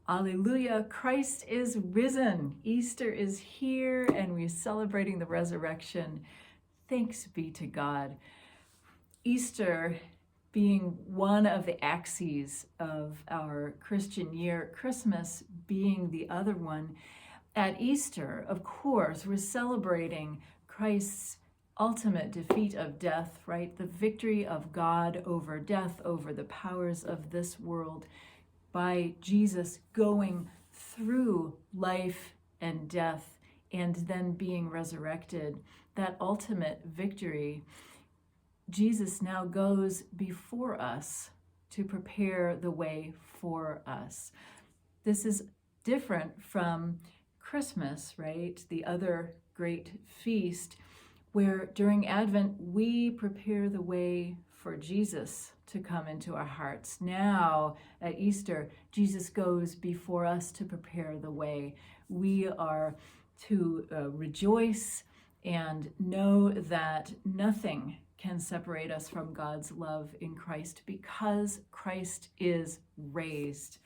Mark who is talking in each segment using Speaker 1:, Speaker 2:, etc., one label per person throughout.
Speaker 1: Alleluia, Christ is risen. Easter is here and we're celebrating the resurrection. Thanks be to God. Easter being one of the axes of our Christian year, Christmas being the other one. At Easter, of course, we're celebrating Christ's ultimate defeat of death, right? The victory of God over death, over the powers of this world, by Jesus going through life and death and then being resurrected. That ultimate victory, Jesus now goes before us to prepare the way for us. This is different from Christmas, right? The other great feast, where during Advent we prepare the way for Jesus to come into our hearts. Now at Easter, Jesus goes before us to prepare the way. We are to rejoice and know that nothing can separate us from God's love in Christ because Christ is raised.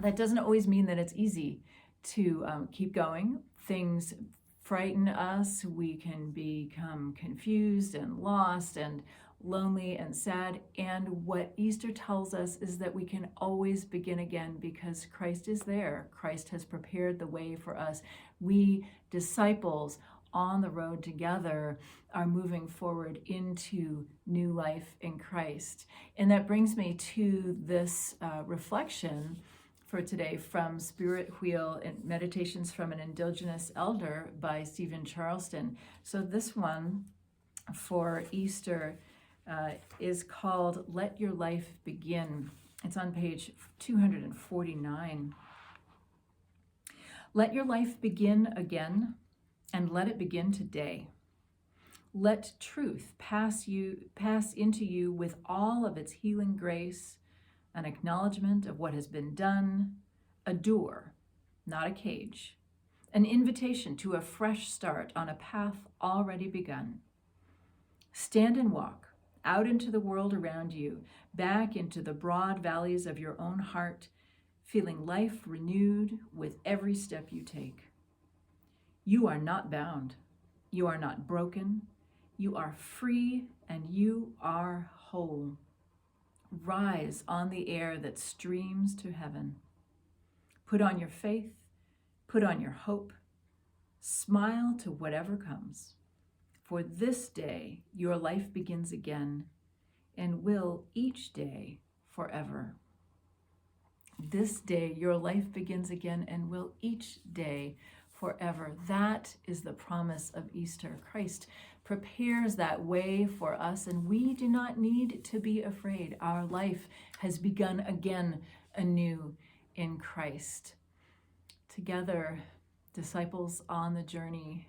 Speaker 1: That doesn't always mean that it's easy to keep going. Things frighten us. We can become confused and lost and lonely and sad. And what Easter tells us is that we can always begin again because Christ is there. Christ has prepared the way for us. We, disciples on the road together, are moving forward into new life in Christ. And that brings me to this reflection for today from Spirit Wheel and Meditations from an Indigenous Elder by Steven Charleston. So this one for Easter is called Let Your Life Begin. It's on page 249. Let your life begin again, and let it begin today. Let truth pass into you with all of its healing grace, an acknowledgement of what has been done, a door, not a cage, an invitation to a fresh start on a path already begun. Stand and walk out into the world around you, back into the broad valleys of your own heart, feeling life renewed with every step you take. You are not bound. You are not broken. You are free and you are whole. Rise on the air that streams to heaven. Put on your faith, put on your hope, smile to whatever comes. For this day, your life begins again and will each day forever. This day, your life begins again and will each day forever. That is the promise of Easter. Christ prepares that way for us, and we do not need to be afraid. Our life has begun again anew in Christ. Together, disciples on the journey,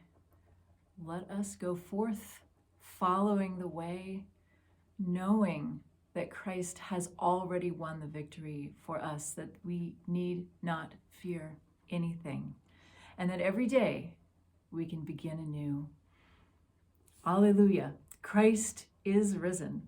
Speaker 1: let us go forth following the way, knowing that Christ has already won the victory for us, that we need not fear anything, and that every day we can begin anew. Alleluia, Christ is risen.